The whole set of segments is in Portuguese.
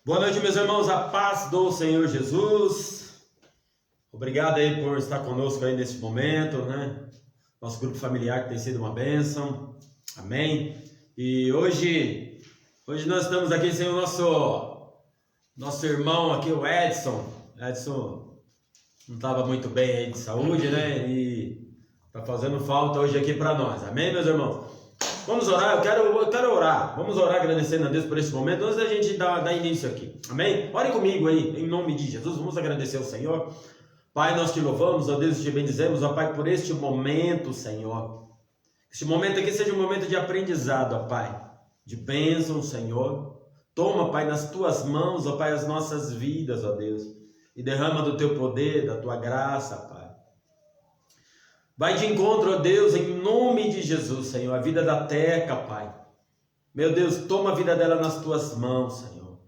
Boa noite, meus irmãos, a paz do Senhor Jesus. Obrigado aí por estar conosco aí nesse momento, né? Nosso grupo familiar que tem sido uma bênção, amém? E hoje nós estamos aqui sem o nosso irmão aqui, o Edson. Edson não estava muito bem aí de saúde, né? E está fazendo falta hoje aqui para nós, amém, meus irmãos? Vamos orar, eu quero orar. Vamos orar agradecendo a Deus por esse momento, antes da gente dar início aqui, amém? Ore comigo aí, em nome de Jesus, vamos agradecer ao Senhor. Pai, nós te louvamos, ó Deus, te bendizemos, ó Pai, por este momento, Senhor. Este momento aqui seja um momento de aprendizado, ó Pai, de bênção, Senhor. Toma, Pai, nas tuas mãos, ó Pai, as nossas vidas, ó Deus, e derrama do teu poder, da tua graça, Pai. Vai de encontro, ó Deus, em nome de Jesus, Senhor, a vida da Teca, Pai. Meu Deus, toma a vida dela nas tuas mãos, Senhor.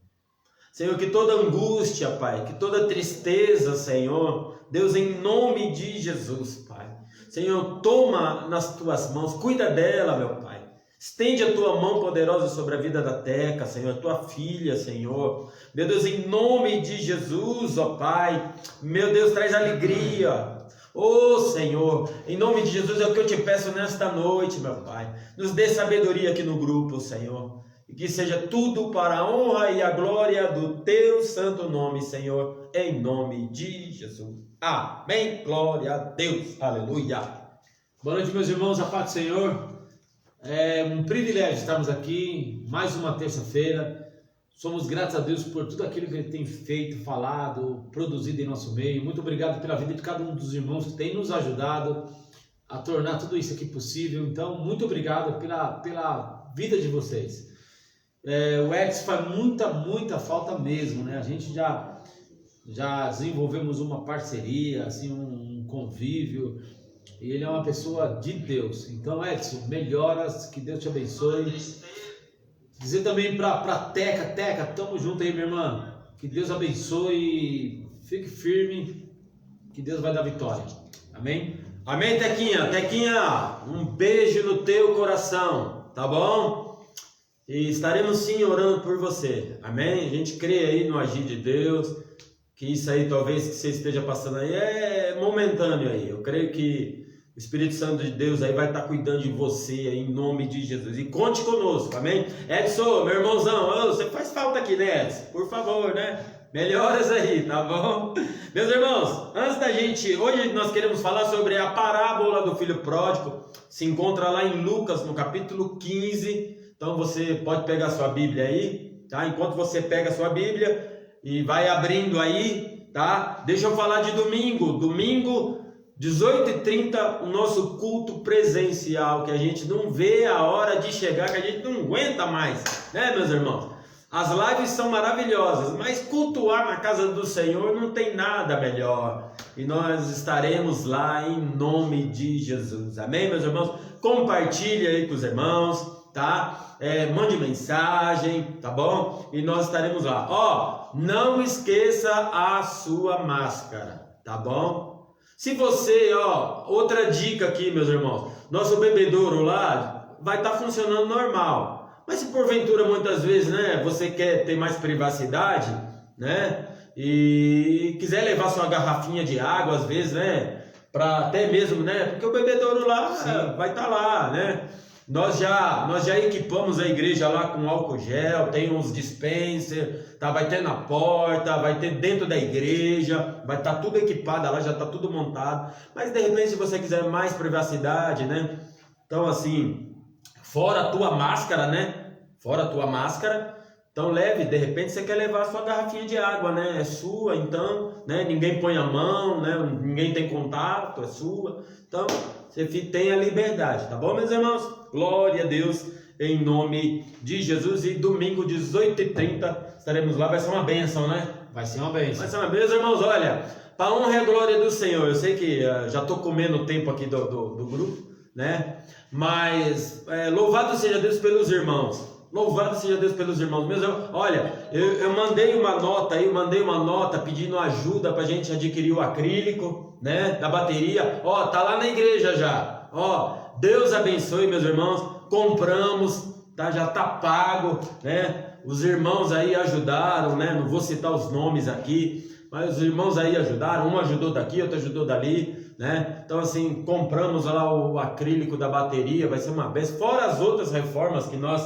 Senhor, que toda angústia, Pai, que toda tristeza, Senhor, Deus, em nome de Jesus, Pai. Senhor, toma nas tuas mãos, cuida dela, meu Pai. Estende a tua mão poderosa sobre a vida da Teca, Senhor, a tua filha, Senhor. Meu Deus, em nome de Jesus, ó Pai. Meu Deus, traz alegria. Oh Senhor, em nome de Jesus é o que eu te peço nesta noite, meu Pai. Nos dê sabedoria aqui no grupo, Senhor. E que seja tudo para a honra e a glória do teu santo nome, Senhor. Em nome de Jesus. Amém. Glória a Deus. Aleluia. Boa noite, meus irmãos, a paz do Senhor. É um privilégio estarmos aqui, mais uma terça-feira. Somos gratos a Deus por tudo aquilo que Ele tem feito, falado, produzido em nosso meio. Muito obrigado pela vida de cada um dos irmãos que tem nos ajudado a tornar tudo isso aqui possível. Então, muito obrigado pela vida de vocês. O Edson faz muita falta mesmo, né? A gente já desenvolvemos uma parceria, assim, um convívio. E ele é uma pessoa de Deus. Então, Edson, melhoras, que Deus te abençoe. Dizer também para Teca, tamo junto aí, minha irmã. Que Deus abençoe, fique firme, que Deus vai dar vitória. Amém? Amém, Tequinha. Tequinha, um beijo no teu coração, tá bom? E estaremos sim orando por você, amém? A gente crê aí no agir de Deus, que isso aí talvez que você esteja passando aí é momentâneo aí. Eu creio que o Espírito Santo de Deus aí vai estar cuidando de você aí, em nome de Jesus. E conte conosco, amém? Edson, meu irmãozão, você faz falta aqui, né, Edson? Por favor, né? Melhoras aí, tá bom? Meus irmãos, antes da gente... Hoje nós queremos falar sobre a parábola do filho pródigo. Se encontra lá em Lucas, no capítulo 15. Então você pode pegar sua Bíblia aí, tá? Enquanto você pega a sua Bíblia e vai abrindo aí, tá? Deixa eu falar de domingo 18h30, o nosso culto presencial, que a gente não vê a hora de chegar, que a gente não aguenta mais, né, meus irmãos? As lives são maravilhosas, mas cultuar na casa do Senhor não tem nada melhor. E nós estaremos lá em nome de Jesus, amém, meus irmãos? Compartilhe aí com os irmãos, tá? Mande mensagem, tá bom? E nós estaremos lá. Ó, não esqueça a sua máscara, tá bom? Se você, outra dica aqui, meus irmãos, nosso bebedouro lá vai estar funcionando normal. Mas se porventura muitas vezes, né, você quer ter mais privacidade, né, e quiser levar sua garrafinha de água às vezes, né, para até mesmo, né, porque o bebedouro lá vai estar lá, né. Nós já equipamos a igreja lá com álcool gel, tem uns dispenser, tá? Vai ter na porta, vai ter dentro da igreja, vai estar tudo equipado lá, já está tudo montado. Mas de repente, se você quiser mais privacidade, né? Então assim, fora a tua máscara, né? Fora a tua máscara, então leve, de repente você quer levar a sua garrafinha de água, né? É sua, então, né? Ninguém põe a mão, né? Ninguém tem contato, é sua. Então, você tem a liberdade, tá bom, meus irmãos? Glória a Deus, em nome de Jesus. E domingo, 18h30, estaremos lá. Vai ser uma bênção, né? Vai ser uma bênção. Vai ser uma bênção, irmãos. Olha, para a honra e a glória do Senhor. Eu sei que já estou comendo o tempo aqui do grupo, né? Mas louvado seja Deus pelos irmãos. Louvado seja Deus pelos irmãos. Meus irmãos, olha, eu mandei uma nota pedindo ajuda para a gente adquirir o acrílico, né? Da bateria. Tá lá na igreja já. Deus abençoe, meus irmãos. Compramos, tá? Já está pago, né? Os irmãos aí ajudaram, né? Não vou citar os nomes aqui, mas os irmãos aí ajudaram, um ajudou daqui, outro ajudou dali, né? Então assim, compramos lá o acrílico da bateria, vai ser uma benção, fora as outras reformas que nós,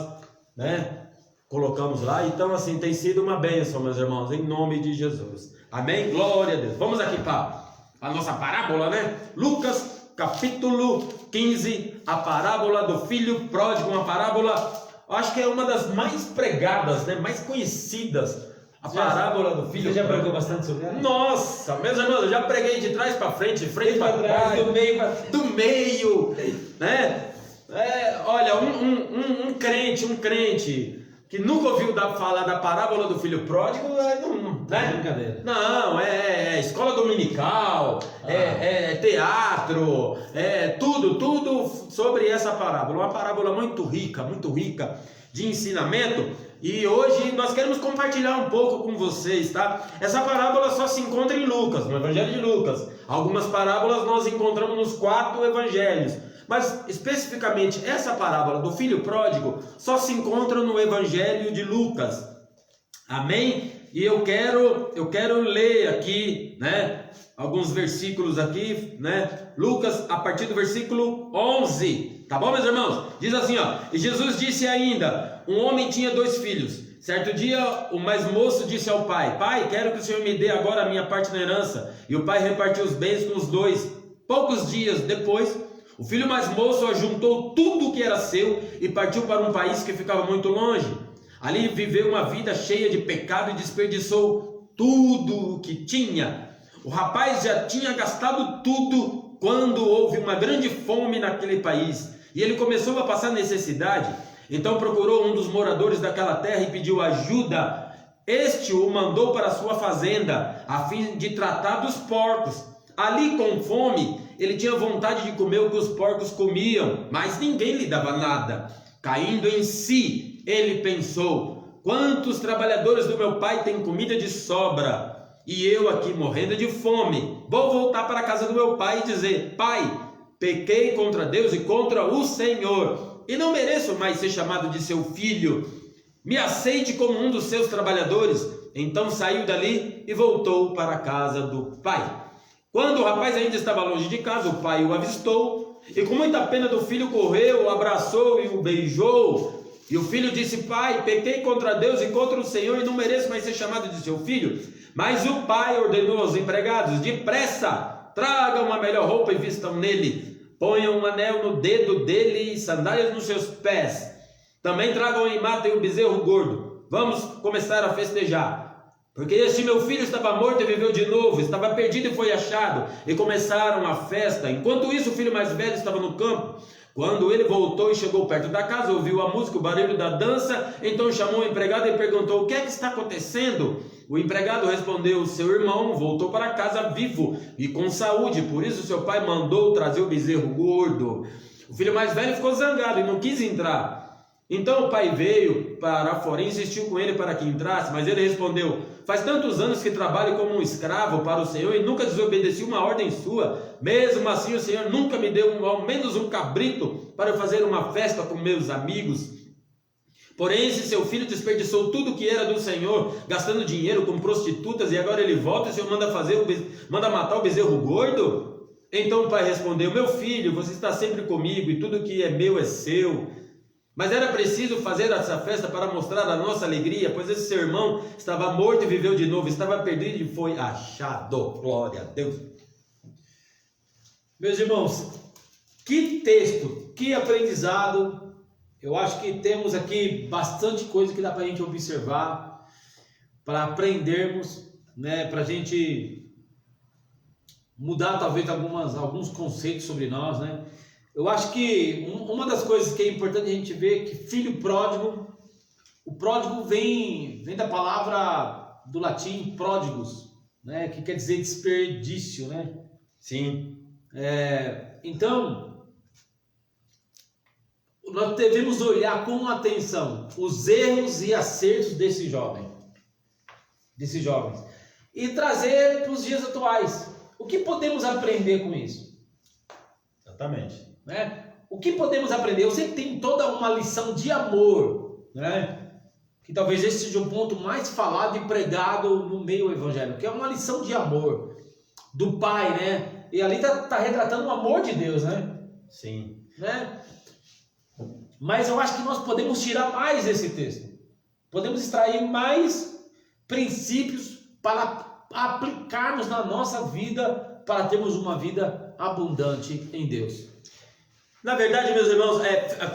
né, colocamos lá. Então assim, tem sido uma benção, meus irmãos, em nome de Jesus. Amém? Glória a Deus. Vamos aqui para a nossa parábola, né? Lucas capítulo 15, a parábola do filho pródigo, uma parábola, acho que é uma das mais pregadas, né? Mais conhecidas. A parábola do filho. Você já pregou bastante sobre ela? Nossa, meus irmãos, eu já preguei de trás para frente, de frente para trás, do meio para do meio, né? Olha, um crente que nunca ouviu falar da parábola do filho pródigo, não, né? Brincadeira. Não, é escola dominical, é teatro, tudo sobre essa parábola. Uma parábola muito rica de ensinamento. E hoje nós queremos compartilhar um pouco com vocês, tá? Essa parábola só se encontra em Lucas, no Evangelho de Lucas. Algumas parábolas nós encontramos nos 4 evangelhos. Mas especificamente essa parábola do filho pródigo só se encontra no Evangelho de Lucas. Amém? E eu quero ler aqui, né, alguns versículos aqui, né? Lucas, a partir do versículo 11. Tá bom, meus irmãos? Diz assim, ó: E Jesus disse ainda: um homem tinha 2 filhos. Certo dia, o mais moço disse ao pai: Pai, quero que o Senhor me dê agora a minha parte na herança. E o pai repartiu os bens com os 2. Poucos dias depois, o filho mais moço ajuntou tudo o que era seu e partiu para um país que ficava muito longe. Ali viveu uma vida cheia de pecado e desperdiçou tudo o que tinha. O rapaz já tinha gastado tudo quando houve uma grande fome naquele país e ele começou a passar necessidade. Então procurou um dos moradores daquela terra e pediu ajuda. Este o mandou para sua fazenda a fim de tratar dos porcos. Ali, com fome, ele tinha vontade de comer o que os porcos comiam, mas ninguém lhe dava nada. Caindo em si, ele pensou: quantos trabalhadores do meu pai têm comida de sobra, e eu aqui morrendo de fome? Vou voltar para a casa do meu pai e dizer: Pai, pequei contra Deus e contra o Senhor, e não mereço mais ser chamado de seu filho. Me aceite como um dos seus trabalhadores. Então saiu dali e voltou para a casa do pai. Quando o rapaz ainda estava longe de casa, o pai o avistou e com muita pena do filho correu, o abraçou e o beijou. E o filho disse: Pai, pequei contra Deus e contra o Senhor e não mereço mais ser chamado de seu filho. Mas o pai ordenou aos empregados: depressa, tragam uma melhor roupa e vistam nele. Ponham um anel no dedo dele e sandálias nos seus pés. Também tragam e matem o bezerro gordo. Vamos começar a festejar. Porque este meu filho estava morto e viveu de novo, estava perdido e foi achado. E começaram a festa. Enquanto isso, o filho mais velho estava no campo. Quando ele voltou e chegou perto da casa, ouviu a música, o barulho da dança. Então chamou o empregado e perguntou: o que é que está acontecendo? O empregado respondeu: seu irmão voltou para casa vivo e com saúde, por isso seu pai mandou trazer o bezerro gordo. O filho mais velho ficou zangado e não quis entrar. Então o pai veio para fora e insistiu com ele para que entrasse, mas ele respondeu: faz tantos anos que trabalho como um escravo para o Senhor e nunca desobedeci uma ordem sua. Mesmo assim o Senhor nunca me deu ao menos um cabrito para eu fazer uma festa com meus amigos. Porém esse seu filho desperdiçou tudo que era do Senhor, gastando dinheiro com prostitutas, e agora ele volta e o Senhor manda matar o bezerro gordo? Então o pai respondeu: meu filho, você está sempre comigo e tudo que é meu é seu. Mas era preciso fazer essa festa para mostrar a nossa alegria, pois esse seu irmão estava morto e viveu de novo, estava perdido e foi achado. Glória a Deus. Meus irmãos, que texto, que aprendizado. Eu acho que temos aqui bastante coisa que dá para a gente observar, para aprendermos, né, para a gente mudar talvez alguns conceitos sobre nós, né? Eu acho que uma das coisas que é importante a gente ver é que filho pródigo, o pródigo vem da palavra do latim pródigos, né, que quer dizer desperdício, né? Sim. Então, nós devemos olhar com atenção os erros e acertos desses jovens, e trazer para os dias atuais. O que podemos aprender com isso? Exatamente. Né? O que podemos aprender? Eu sei que tem toda uma lição de amor, né? Que talvez esse seja o ponto mais falado e pregado no meio evangélico, que é uma lição de amor do Pai, né? E ali tá retratando o amor de Deus, né? Sim. Né? Mas eu acho que nós podemos tirar mais desse texto. Podemos extrair mais princípios para aplicarmos na nossa vida, para termos uma vida abundante em Deus. Na verdade, meus irmãos,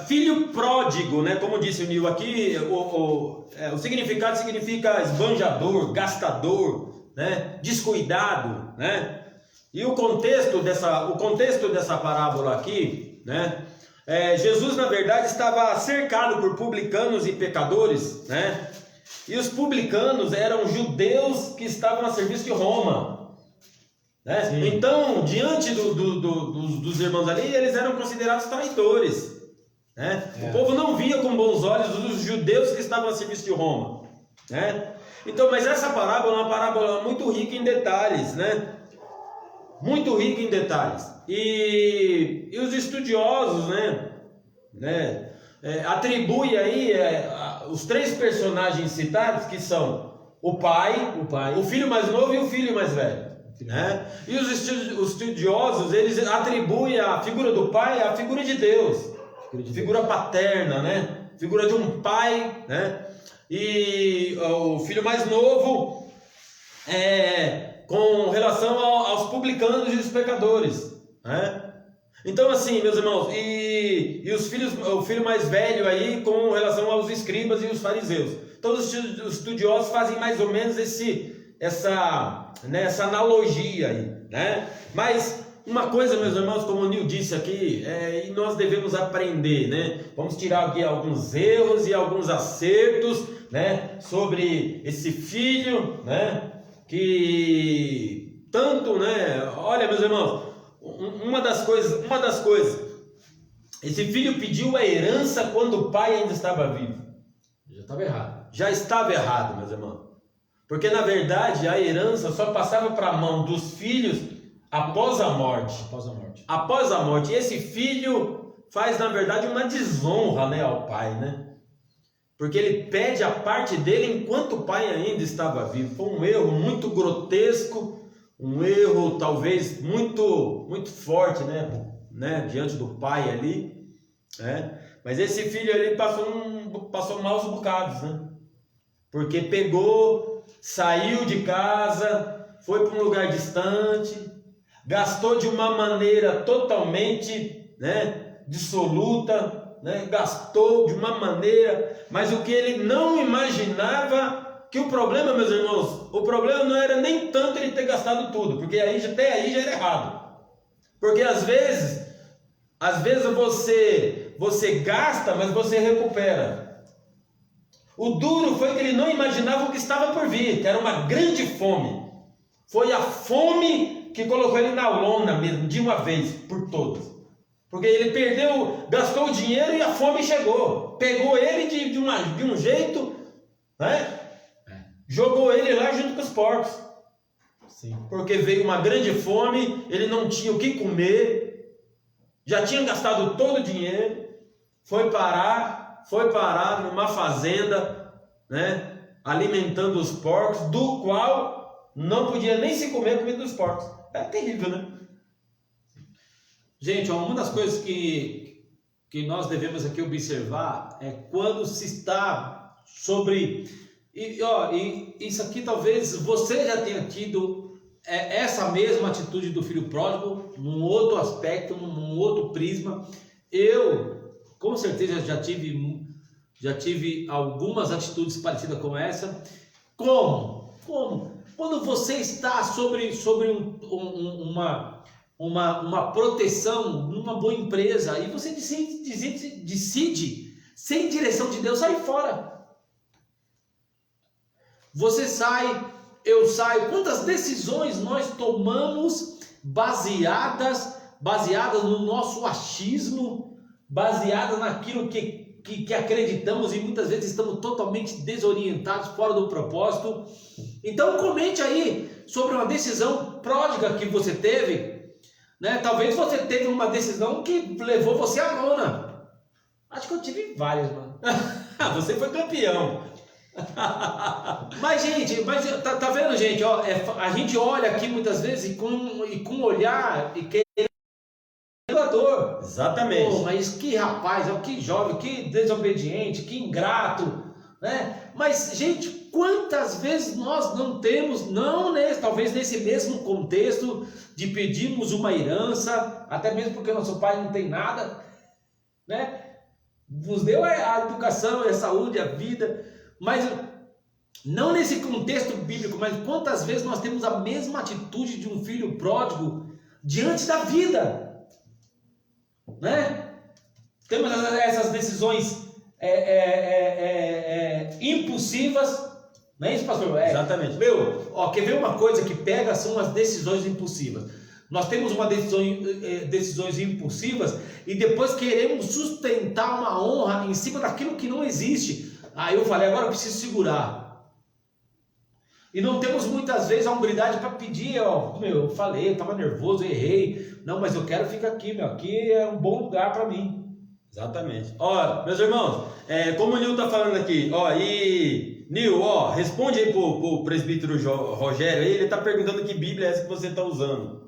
filho pródigo, né? Como disse o Nil aqui, o significado significa esbanjador, gastador, né? Descuidado, né? E o contexto dessa parábola aqui, né? Jesus, na verdade, estava cercado por publicanos e pecadores, né? E os publicanos eram judeus que estavam a serviço de Roma. Né? Então, diante dos irmãos ali, eles eram considerados traidores. Né? O povo não via com bons olhos os judeus que estavam a serviço de Roma. Né? Então, mas essa parábola é uma parábola muito rica em detalhes. Né? Muito rica em detalhes. E os estudiosos, atribuem aí os três personagens citados, que são o pai, o filho mais novo e o filho mais velho. Né? E os estudiosos, eles atribuem a figura do pai à figura de Deus, figura paterna, né? Figura de um pai, né? E o filho mais novo com relação aos publicanos e os pecadores, né? Então, assim, meus irmãos, e o filho mais velho aí com relação aos escribas e os fariseus. Então os estudiosos fazem mais ou menos essa analogia aí, né? Mas uma coisa, meus irmãos, como o Nil disse aqui, e nós devemos aprender, né? Vamos tirar aqui alguns erros e alguns acertos, né? Sobre esse filho, né? Que tanto, né? Olha, meus irmãos, uma das coisas, esse filho pediu a herança quando o pai ainda estava vivo. Já estava errado, meus irmãos. Porque na verdade a herança só passava para a mão dos filhos após a morte. E esse filho faz na verdade uma desonra, né, ao pai, né? Porque ele pede a parte dele enquanto o pai ainda estava vivo. Foi um erro muito grotesco, um erro talvez muito forte, né, diante do pai ali, né? Mas esse filho ali passou maus bocados, né? Porque saiu de casa, foi para um lugar distante, gastou de uma maneira totalmente, né, dissoluta, né, gastou de uma maneira, mas o que ele não imaginava, que o problema, meus irmãos, o problema não era nem tanto ele ter gastado tudo, porque até aí já era errado. Porque às vezes você gasta, mas você recupera. O duro foi que ele não imaginava o que estava por vir, que era uma grande fome. Foi a fome que colocou ele na lona mesmo, de uma vez, por todas. Porque ele gastou o dinheiro e a fome chegou. Pegou ele de um jeito, né? Jogou ele lá junto com os porcos. Sim. Porque veio uma grande fome, ele não tinha o que comer, já tinha gastado todo o dinheiro, foi parar numa fazenda, né, alimentando os porcos, do qual não podia nem se comer a comida dos porcos. É terrível, né? Gente, uma das coisas que nós devemos aqui observar é quando se está sobre... E isso aqui talvez você já tenha tido essa mesma atitude do filho pródigo, num outro aspecto, num outro prisma. Eu... com certeza já tive algumas atitudes parecidas com essa. Como? Quando você está sobre uma proteção, numa boa empresa, e você decide, sem direção de Deus, sair fora. Você sai, eu saio. Quantas decisões nós tomamos baseadas no nosso achismo, baseada naquilo que acreditamos, e muitas vezes estamos totalmente desorientados, fora do propósito. Então comente aí sobre uma decisão pródiga que você teve, né? Talvez você teve uma decisão que levou você à lona. Acho que eu tive várias, mano. Você foi campeão. Mas, gente, tá vendo, gente? Ó, a gente olha aqui muitas vezes e com olhar e querendo jogador. Exatamente. Pô, mas que rapaz, que jovem, que desobediente, que ingrato, né? Mas, gente, quantas vezes nós não temos, talvez nesse mesmo contexto de pedirmos uma herança, até mesmo porque nosso pai não tem nada, né? Nos deu a educação, a saúde, a vida, mas não nesse contexto bíblico, mas quantas vezes nós temos a mesma atitude de um filho pródigo diante da vida, né? Temos essas decisões impulsivas, não é isso, pastor? Exatamente. Quer ver uma coisa que pega, são as decisões impulsivas. Nós temos decisões impulsivas e depois queremos sustentar uma honra em cima daquilo que não existe. Aí eu falei, agora eu preciso segurar. E não temos muitas vezes a humildade para pedir, eu falei, eu estava nervoso, eu errei. Não, mas eu quero ficar aqui, aqui é um bom lugar para mim. Exatamente. Ó, meus irmãos, como o Nil está falando aqui, Nil, responde aí pro presbítero Rogério, ele está perguntando que Bíblia é essa que você está usando.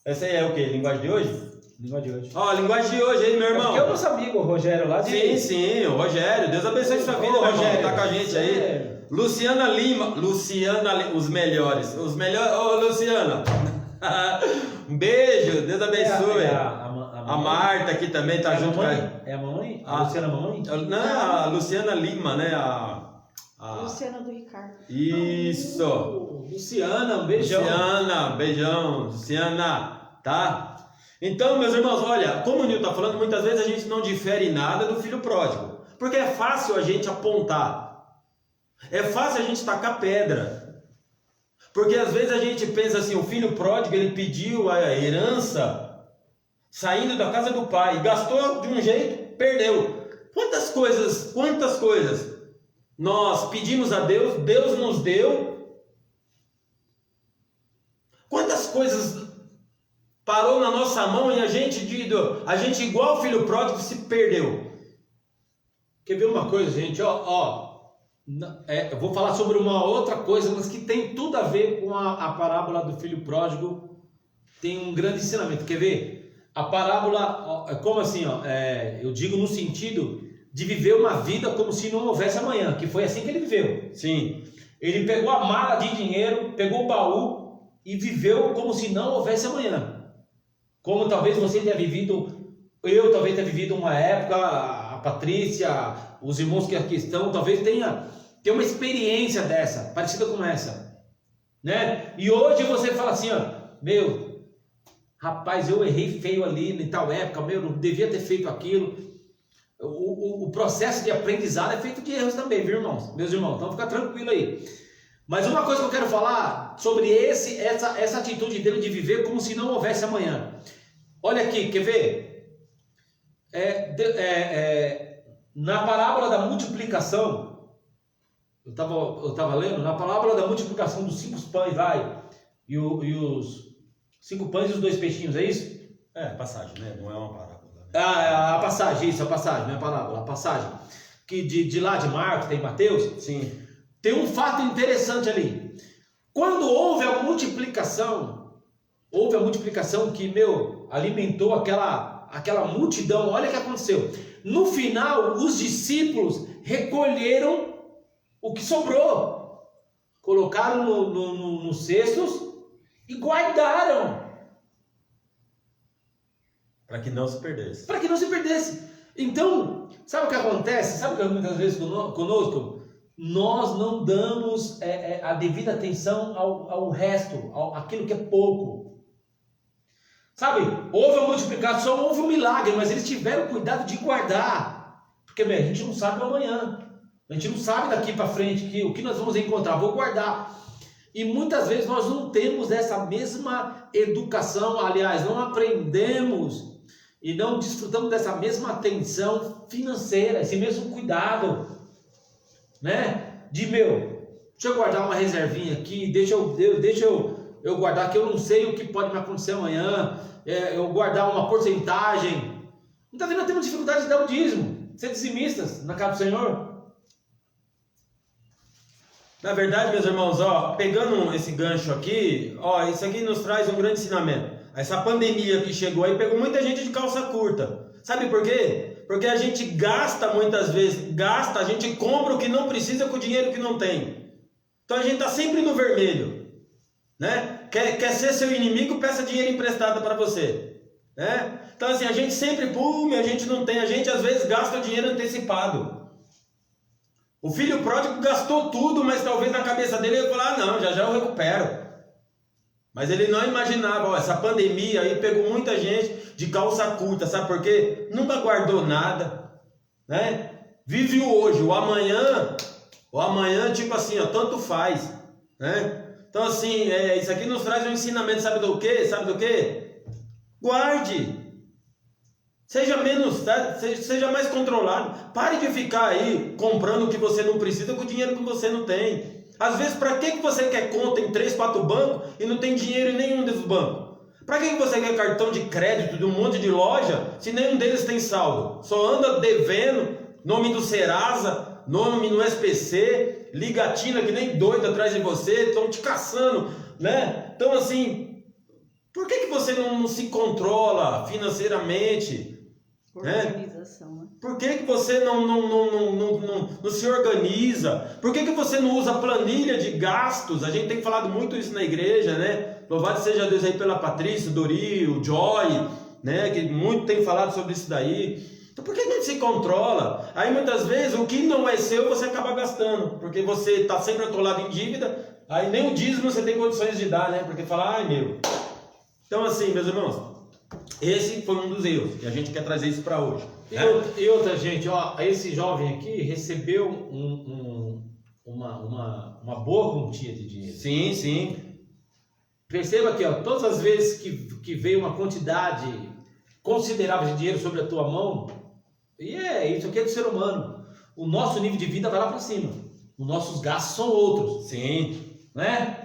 Essa aí é o quê? Linguagem de hoje? Linguagem de hoje. Linguagem de hoje aí, meu irmão. Porque é o nosso amigo, o Rogério, lá de... Sim, o Rogério. Deus abençoe sua vida, meu Rogério. Tá com a gente aí. Luciana Lima, os melhores. Ô, Luciana. Um beijo, Deus abençoe. A Marta aqui também tá junto. É a mamãe? A Luciana mamãe? Não, a Luciana Lima, né? Luciana do Ricardo. Isso. Luciana, um beijão. Luciana, beijão. Luciana, tá? Então, meus irmãos, olha, como o Nil está falando, muitas vezes a gente não difere nada do filho pródigo. Porque é fácil a gente apontar. É fácil a gente tacar pedra. Porque às vezes a gente pensa assim, o filho pródigo, ele pediu a herança saindo da casa do pai, gastou de um jeito, perdeu. Quantas coisas nós pedimos a Deus, Deus nos deu. Quantas coisas parou na nossa mão e a gente igual o filho pródigo se perdeu. Quer ver uma coisa, gente? Eu vou falar sobre uma outra coisa, mas que tem tudo a ver com a parábola do filho pródigo. Tem um grande ensinamento. Quer ver? A parábola, como assim? Eu digo no sentido de viver uma vida como se não houvesse amanhã, que foi assim que ele viveu. Sim. Ele pegou a mala de dinheiro, pegou o baú e viveu como se não houvesse amanhã. Como talvez você tenha vivido, eu talvez tenha vivido uma época, a Patrícia, os irmãos que aqui estão, talvez tenha uma experiência dessa, parecida com essa, né? E hoje você fala assim, rapaz, eu errei feio ali em tal época, não devia ter feito aquilo. O processo de aprendizado é feito de erros também, viu, irmãos? Meus irmãos, então fica tranquilo aí. Mas uma coisa que eu quero falar sobre essa atitude dele de viver como se não houvesse amanhã. Olha aqui, quer ver? Na parábola da multiplicação, eu estava lendo, na parábola da multiplicação dos 5 pães lá, e os 5 pães e os 2 peixinhos, é isso? Passagem, né? Não é uma parábola. A passagem, isso, a passagem, não é a parábola, a passagem. Que de lá de Marcos, tem Mateus. Sim. Tem um fato interessante ali. Quando houve a multiplicação que, alimentou aquela multidão, olha o que aconteceu. No final, os discípulos recolheram o que sobrou. Colocaram nos cestos e guardaram. Para que não se perdesse. Então, sabe o que acontece? Sabe o que muitas vezes conosco? Nós não damos a devida atenção ao resto, aquilo que é pouco. Sabe? Houve a multiplicação, houve um milagre, mas eles tiveram cuidado de guardar. Porque, a gente não sabe amanhã. A gente não sabe daqui para frente o que nós vamos encontrar. Vou guardar. E muitas vezes nós não temos essa mesma educação, aliás, não aprendemos e não desfrutamos dessa mesma atenção financeira, esse mesmo cuidado, né? Deixa eu guardar uma reservinha aqui, deixa eu eu guardar, que eu não sei o que pode me acontecer amanhã, eu guardar uma porcentagem. Muitas vezes nós temos dificuldade de dar o dízimo, ser dizimistas na casa do Senhor. Na verdade, meus irmãos, pegando esse gancho aqui, isso aqui nos traz um grande ensinamento. Essa pandemia que chegou aí pegou muita gente de calça curta. Sabe por quê? Porque a gente gasta muitas vezes, a gente compra o que não precisa com o dinheiro que não tem. Então a gente está sempre no vermelho, né? Quer ser seu inimigo, peça dinheiro emprestado para você, né? Então assim, a gente sempre, a gente não tem, a gente às vezes gasta o dinheiro antecipado. O filho pródigo gastou tudo, mas talvez na cabeça dele ele falar, não, já eu recupero. Mas ele não imaginava, essa pandemia aí pegou muita gente de calça curta, sabe por quê? Nunca guardou nada, né? Vive o hoje, o amanhã tipo assim, tanto faz, né? Então assim, isso aqui nos traz um ensinamento, sabe do quê? Guarde. Seja menos, seja mais controlado. Pare de ficar aí comprando o que você não precisa com o dinheiro que você não tem. Às vezes, para que você quer conta em 3, 4 bancos e não tem dinheiro em nenhum desses bancos? Para que você quer cartão de crédito de um monte de loja se nenhum deles tem saldo? Só anda devendo, nome do Serasa, nome no SPC, ligatina que nem doido atrás de você, estão te caçando, né? Então assim, por que você não se controla financeiramente? Organização, né? Por que você não se organiza? Por que você não usa planilha de gastos? A gente tem falado muito isso na igreja, né? Louvado seja Deus aí pela Patrícia, Doril, Joy, né? Que muito tem falado sobre isso daí. Então por que a gente se controla? Aí muitas vezes o que não é seu você acaba gastando, porque você está sempre atolado em dívida, aí nem o dízimo você tem condições de dar, né? Porque fala, meu. Então assim, meus irmãos, esse foi um dos erros, e a gente quer trazer isso para hoje. E outra, gente, esse jovem aqui recebeu uma boa quantia de dinheiro. Sim, sim. Perceba aqui, todas as vezes que veio uma quantidade considerável de dinheiro sobre a tua mão, isso aqui é do ser humano. O nosso nível de vida vai lá para cima. Os nossos gastos são outros. Sim. Né?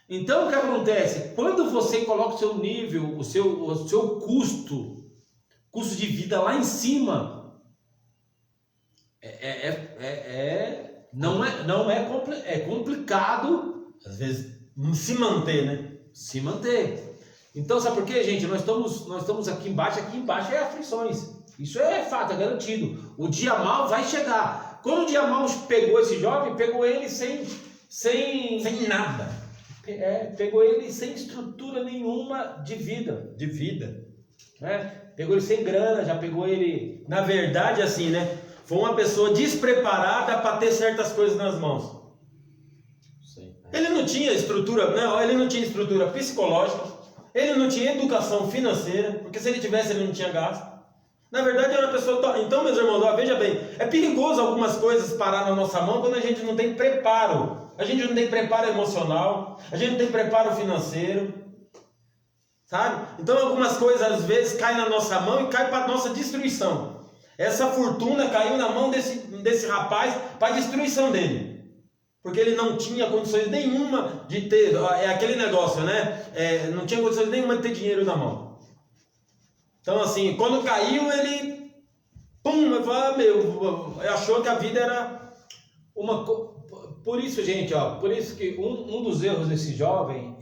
Então o que acontece? Quando você coloca o seu nível, o seu custo de vida lá em cima, é complicado às vezes se manter, né? Se manter. Então sabe por quê, gente? Nós estamos aqui embaixo é aflições. Isso é fato, é garantido. O dia mal vai chegar. Quando o dia mal pegou esse jovem, pegou ele sem nada. Pegou ele sem estrutura nenhuma de vida. Pegou ele sem grana, já pegou ele... Na verdade, assim, né? Foi uma pessoa despreparada para ter certas coisas nas mãos. Sim. Ele não tinha estrutura, ele não tinha estrutura psicológica, ele não tinha educação financeira, porque se ele tivesse, ele não tinha gasto. Na verdade, é uma pessoa... Então, meus irmãos, veja bem, é perigoso algumas coisas parar na nossa mão quando a gente não tem preparo. A gente não tem preparo emocional, a gente não tem preparo financeiro, sabe? Então algumas coisas às vezes caem na nossa mão e caem para a nossa destruição. Essa fortuna caiu na mão desse rapaz para a destruição dele. Porque ele não tinha condições nenhuma de ter, é aquele negócio, né? Não tinha condições nenhuma de ter dinheiro na mão. Então assim, quando caiu ele, achou que a vida era uma... Por isso, gente, por isso que um dos erros desse jovem,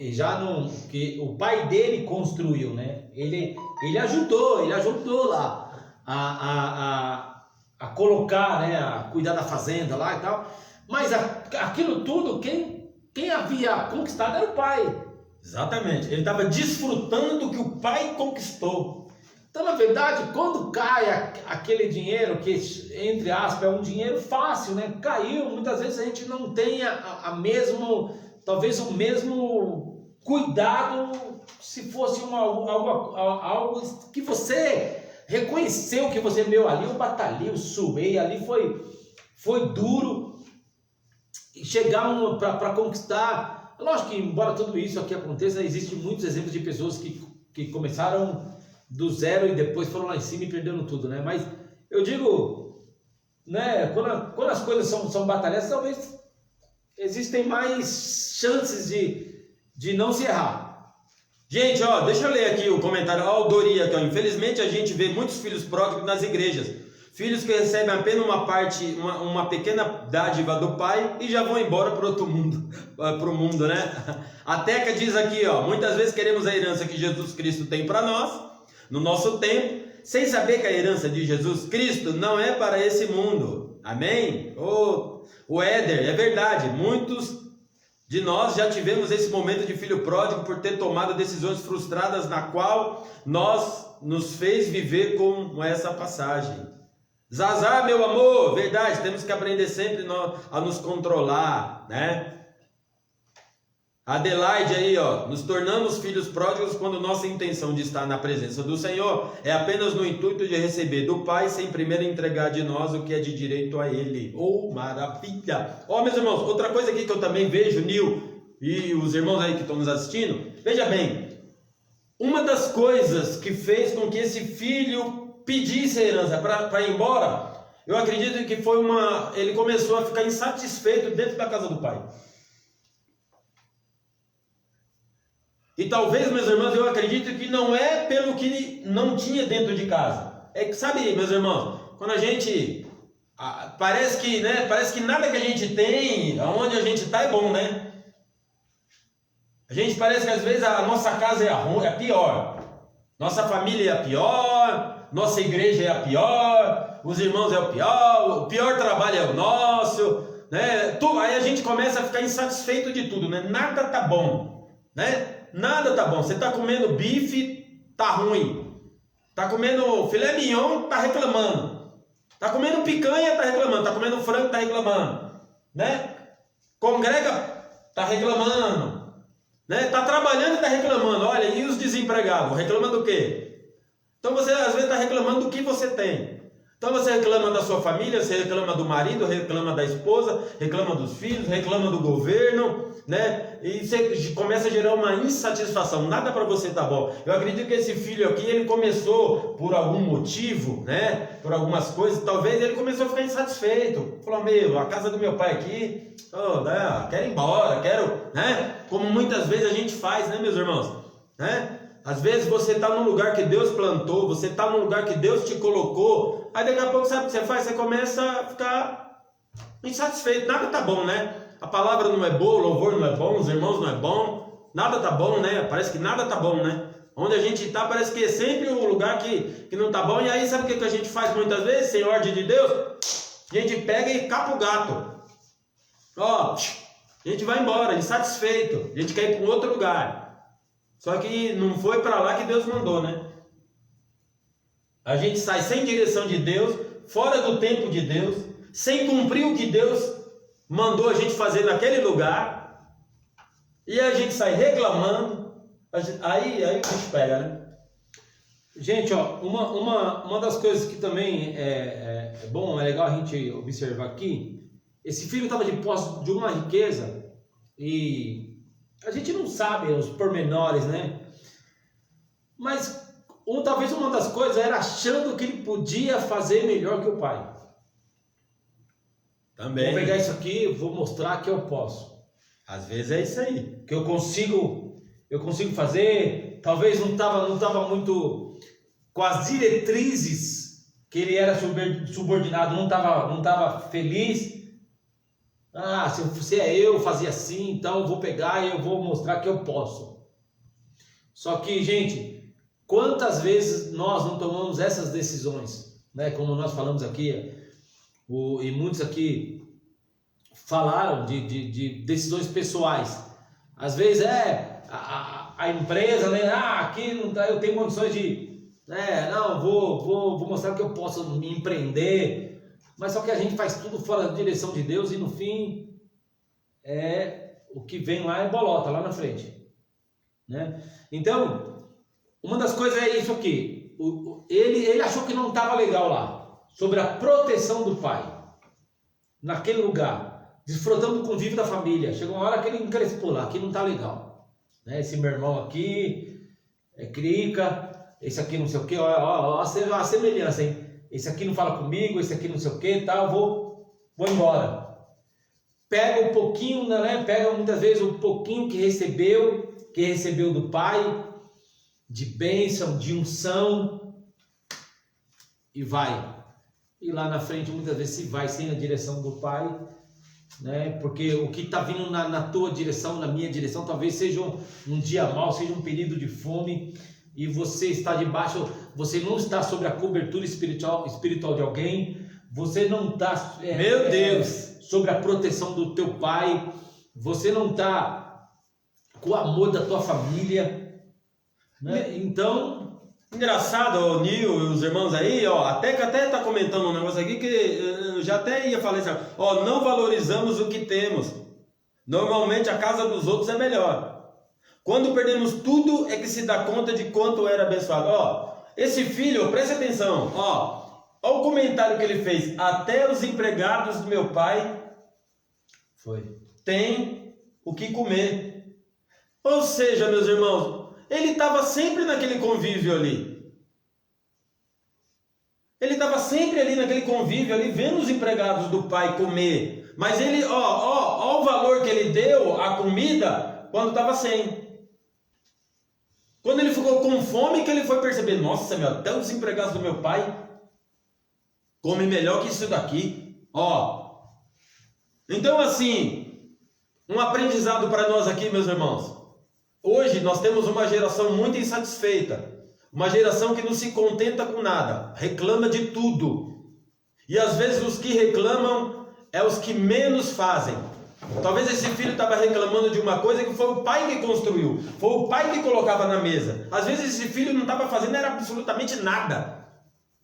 que o pai dele construiu, né? Ele ajudou lá a colocar, né? A cuidar da fazenda lá e tal. Mas aquilo tudo, quem havia conquistado era o pai. Exatamente. Ele estava desfrutando do que o pai conquistou. Então, na verdade, quando cai aquele dinheiro, que, entre aspas, é um dinheiro fácil, né? Caiu, muitas vezes a gente não tem talvez o mesmo cuidado se fosse algo que você reconheceu que você, ali eu batalhei, eu suei, ali foi duro, chegar para conquistar. Lógico que, embora tudo isso aqui aconteça, existem muitos exemplos de pessoas que começaram do zero e depois foram lá em cima e perderam tudo, né? Mas eu digo, né? Quando as coisas são batalhadas, talvez existem mais chances de não se errar. Gente, ó, deixa eu ler aqui o comentário. Ó, o Dori aqui, ó. Infelizmente a gente vê muitos filhos pródigos nas igrejas. Filhos que recebem apenas uma pequena dádiva do pai e já vão embora para outro mundo, para o mundo, né? A Teca diz aqui, ó, muitas vezes queremos a herança que Jesus Cristo tem para nós, no nosso tempo, sem saber que a herança de Jesus Cristo não é para esse mundo. Amém? O Éder, é verdade, muitos de nós já tivemos esse momento de filho pródigo por ter tomado decisões frustradas na qual nos fez viver com essa passagem. Zazá, meu amor, verdade, temos que aprender sempre a nos controlar, né? Adelaide aí, ó, nos tornamos filhos pródigos quando nossa intenção de estar na presença do Senhor é apenas no intuito de receber do Pai, sem primeiro entregar de nós o que é de direito a Ele. Oh, maravilha! Ó, meus irmãos, outra coisa aqui que eu também vejo, Nil e os irmãos aí que estão nos assistindo, veja bem, uma das coisas que fez com que esse filho pedisse a herança para ir embora, eu acredito que foi ele começou a ficar insatisfeito dentro da casa do pai. E talvez, meus irmãos, eu acredito que não é pelo que não tinha dentro de casa. É que, sabe, meus irmãos, quando a gente parece que nada que a gente tem, aonde a gente está é bom, né? A gente parece que às vezes a nossa casa é a pior, nossa família é a pior, nossa igreja é a pior, os irmãos é o pior trabalho é o nosso, né? Aí a gente começa a ficar insatisfeito de tudo, né? Nada tá bom, né? Nada tá bom. Você tá comendo bife, tá ruim. Tá comendo filé mignon, tá reclamando. Tá comendo picanha, tá reclamando. Tá comendo frango, tá reclamando, né? Congrega, tá reclamando, né? Tá trabalhando e tá reclamando. Olha, e os desempregados, reclama do quê? Então você às vezes está reclamando do que você tem. Então você reclama da sua família, você reclama do marido, reclama da esposa, reclama dos filhos, reclama do governo, né? E você começa a gerar uma insatisfação. Nada para você tá bom. Eu acredito que esse filho aqui, ele começou por algum motivo, né? Por algumas coisas, talvez ele começou a ficar insatisfeito. Falou, a casa do meu pai aqui, quero ir embora, né? Como muitas vezes a gente faz, né, meus irmãos? Né? Às vezes você está num lugar que Deus plantou, você está num lugar que Deus te colocou, aí daqui a pouco sabe o que você faz? Você começa a ficar insatisfeito, nada tá bom, né? A palavra não é boa, o louvor não é bom, os irmãos não é bom, nada tá bom, né? Parece que nada tá bom, né? Onde a gente está parece que é sempre um lugar que não tá bom, e aí sabe o que a gente faz muitas vezes, sem ordem de Deus? A gente pega e capa o gato. Ó, a gente vai embora, insatisfeito, a gente quer ir para um outro lugar. Só que não foi para lá que Deus mandou, né? A gente sai sem direção de Deus, fora do tempo de Deus, sem cumprir o que Deus mandou a gente fazer naquele lugar, e a gente sai reclamando, aí o bicho pega, né? Gente, ó, uma das coisas que também é bom, é legal a gente observar aqui, esse filho estava de posse de uma riqueza, e a gente não sabe os pormenores, né? Mas talvez uma das coisas era achando que ele podia fazer melhor que o pai. Também. Vou pegar isso aqui, vou mostrar que eu posso. Às vezes é isso aí. Que eu consigo fazer. Talvez não estava muito com as diretrizes que ele era subordinado, não estava feliz. Se eu fazia assim, então eu vou pegar e eu vou mostrar que eu posso. Só que, gente, quantas vezes nós não tomamos essas decisões, né? Como nós falamos aqui, e muitos aqui falaram de decisões pessoais. Às vezes a empresa, né? Aqui não tá, eu tenho condições de, não, vou mostrar que eu posso me empreender. Mas só que a gente faz tudo fora da direção de Deus e no fim o que vem lá é bolota lá na frente, né? Então, uma das coisas é isso aqui. Ele achou que não estava legal lá, sobre a proteção do pai, naquele lugar, desfrutando do convívio da família. Chegou uma hora que ele encrespou lá, aqui não está legal, né? Esse meu irmão aqui é crica, esse aqui não sei o que, ó a semelhança, hein? Esse aqui não fala comigo, esse aqui não sei o que, tal, vou embora. pega um pouquinho, né? Pega muitas vezes um pouquinho que recebeu do pai, de bênção, de unção, e vai. E lá na frente muitas vezes se vai sem a direção do pai, né? Porque o que está vindo na tua direção, na minha direção, talvez seja um dia mau, seja um período de fome, e você está debaixo, você não está sobre a cobertura espiritual de alguém, você não está Meu Deus, sobre a proteção do teu pai, você não está com o amor da tua família, né? Então, engraçado, o Nil e os irmãos aí, ó, até tá comentando um negócio aqui que eu já até ia falar assim, ó, não valorizamos o que temos. Normalmente a casa dos outros é melhor. Quando perdemos tudo é que se dá conta de quanto era abençoado. Ó, esse filho, preste atenção, ó o comentário que ele fez. Até os empregados do meu pai têm o que comer. Ou seja, meus irmãos, ele estava sempre naquele convívio ali. Ele estava sempre ali naquele convívio ali, vendo os empregados do pai comer. Mas ele, ó o valor que ele deu à comida quando estava sem. Quando ele ficou com fome, que ele foi perceber, nossa, meu, até os empregados do meu pai comem melhor que isso daqui. Ó. Então, assim, um aprendizado para nós aqui, meus irmãos. Hoje nós temos uma geração muito insatisfeita. Uma geração que não se contenta com nada. Reclama de tudo. E às vezes os que reclamam é os que menos fazem. Talvez esse filho estava reclamando de uma coisa que foi o pai que construiu, foi o pai que colocava na mesa. Às vezes esse filho não estava fazendo era absolutamente nada.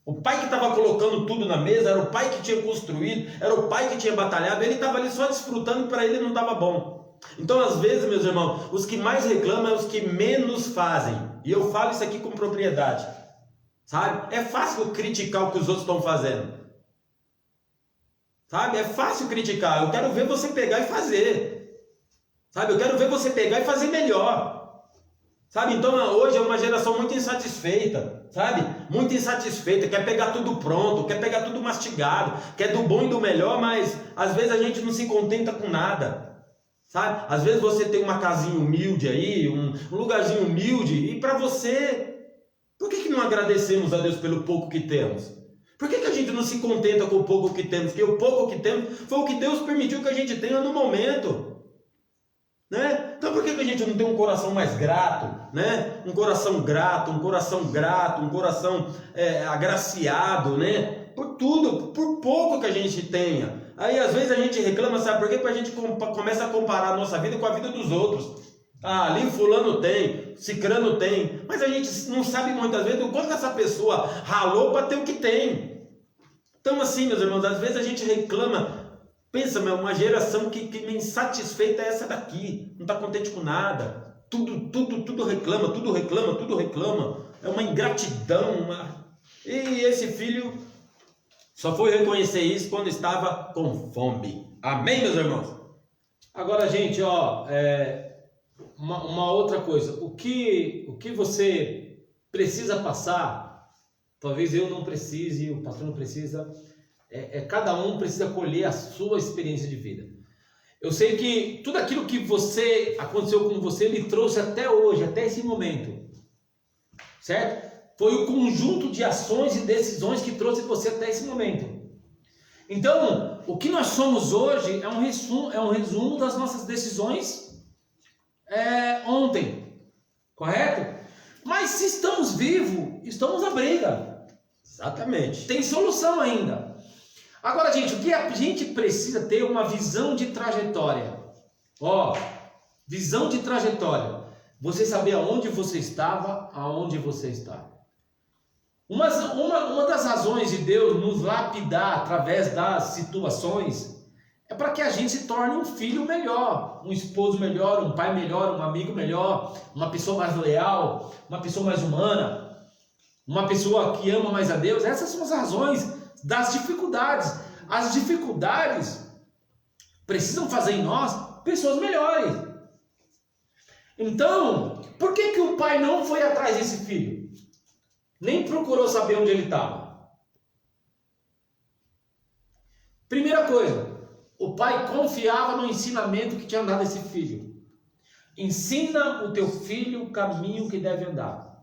O pai que estava colocando tudo na mesa, era o pai que tinha construído, era o pai que tinha batalhado, ele estava ali só desfrutando e para ele não estava bom. Então às vezes, meus irmãos, os que mais reclamam é os que menos fazem. E eu falo isso aqui com propriedade. Sabe? É fácil criticar o que os outros estão fazendo. Sabe? É fácil criticar. Eu quero ver você pegar e fazer. Sabe? Eu quero ver você pegar e fazer melhor. Sabe? Então hoje é uma geração muito insatisfeita. Sabe? Muito insatisfeita. Quer pegar tudo pronto. Quer pegar tudo mastigado. Quer do bom e do melhor, mas às vezes a gente não se contenta com nada. Sabe? Às vezes você tem uma casinha humilde aí, um lugarzinho humilde. E para você, por que não agradecemos a Deus pelo pouco que temos? Por que a gente não se contenta com o pouco que temos? Porque o pouco que temos foi o que Deus permitiu que a gente tenha no momento. Né? Então por que a gente não tem um coração mais grato? Né? Um coração grato, um coração agraciado, né? Por tudo, por pouco que a gente tenha. Aí às vezes a gente reclama, sabe por quê? Porque a gente começa a comparar a nossa vida com a vida dos outros. Ah, ali fulano tem, cicrano tem, mas a gente não sabe muitas vezes o quanto essa pessoa ralou para ter o que tem. Então assim, meus irmãos, às vezes a gente reclama, pensa, meu, uma geração que me insatisfeita é essa daqui, não está contente com nada, tudo reclama, é uma ingratidão, E esse filho só foi reconhecer isso quando estava com fome. Amém, meus irmãos? Agora, gente, uma outra coisa, o que você precisa passar, talvez eu não precise, o pastor não precisa, cada um precisa colher a sua experiência de vida. Eu sei que tudo aquilo que aconteceu com você, lhe trouxe até hoje, até esse momento, certo? Foi o conjunto de ações e decisões que trouxe você até esse momento. Então, o que nós somos hoje é um resumo das nossas decisões ontem, correto? Mas se estamos vivos, estamos na briga. Exatamente. Tem solução ainda. Agora, gente, o que a gente precisa ter uma visão de trajetória. Visão de trajetória. Você saber aonde você estava, aonde você está. Uma das razões de Deus nos lapidar através das situações é para que a gente se torne um filho melhor, um esposo melhor, um pai melhor, um amigo melhor, uma pessoa mais leal, uma pessoa mais humana, uma pessoa que ama mais a Deus. Essas são as razões das dificuldades. As dificuldades precisam fazer em nós pessoas melhores. Então, por que o pai não foi atrás desse filho? Nem procurou saber onde ele estava. Primeira coisa, o pai confiava no ensinamento que tinha dado a esse filho. Ensina o teu filho o caminho que deve andar.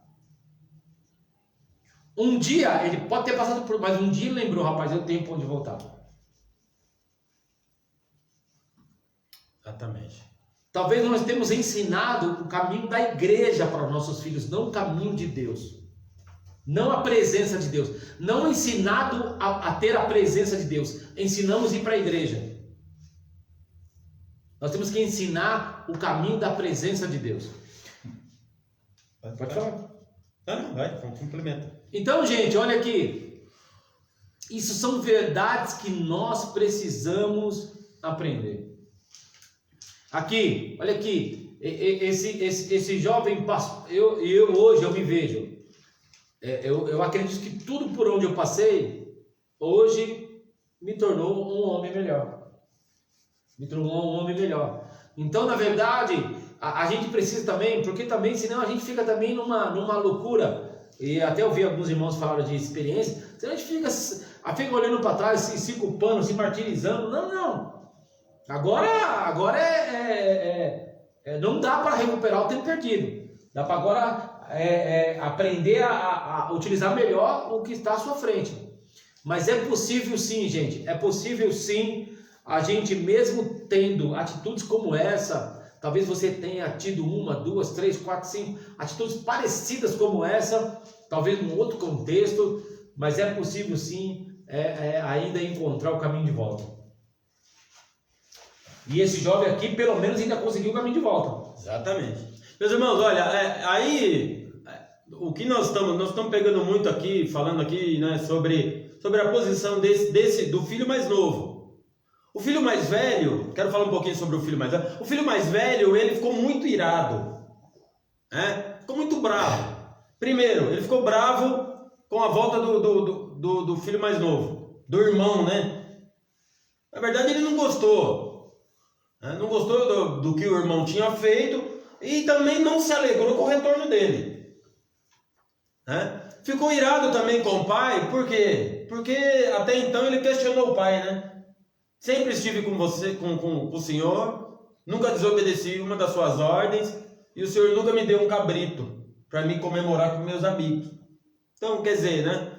Um dia, ele pode ter passado por... Mas um dia ele lembrou, rapaz, eu tenho para onde voltar. Exatamente. Talvez nós temos ensinado o caminho da igreja para os nossos filhos, não o caminho de Deus. Não a presença de Deus. Não ensinado a ter a presença de Deus. Ensinamos a ir para a igreja. Nós temos que ensinar o caminho da presença de Deus. Pode falar. Não, vai, complementa. Então, gente, olha aqui. Isso são verdades que nós precisamos aprender. Aqui, olha aqui. Esse jovem pastor, hoje eu me vejo. Eu acredito que tudo por onde eu passei, hoje me tornou um homem melhor. Me tornou um homem melhor. Então, na verdade, a gente precisa também, porque também, senão a gente fica também numa loucura. E até ouvi alguns irmãos falarem de experiência. Senão a gente fica olhando para trás, se culpando, se martirizando. Não. Agora não dá para recuperar o tempo perdido. Dá para agora aprender a utilizar melhor o que está à sua frente. Mas é possível sim, gente. É possível sim. A gente mesmo tendo atitudes como essa, talvez você tenha tido 1, 2, 3, 4, 5 atitudes parecidas como essa, talvez num outro contexto, mas é possível sim ainda encontrar o caminho de volta. E esse jovem aqui pelo menos ainda conseguiu o caminho de volta. Exatamente. Meus irmãos, olha, aí o que nós estamos pegando muito aqui, falando aqui, né, sobre a posição do filho mais novo. O filho mais velho, quero falar um pouquinho sobre o filho mais velho. O filho mais velho, ele ficou muito irado, né? Ficou muito bravo. Primeiro, ele ficou bravo com a volta do filho mais novo, do irmão, né? Na verdade, ele não gostou, né? Não gostou do que o irmão tinha feito e também não se alegrou com o retorno dele, né? Ficou irado também com o pai, por quê? Porque até então ele questionou o pai, né? Sempre estive com você, com o Senhor, nunca desobedeci uma das suas ordens, e o Senhor nunca me deu um cabrito para me comemorar com meus amigos. Então, quer dizer, né?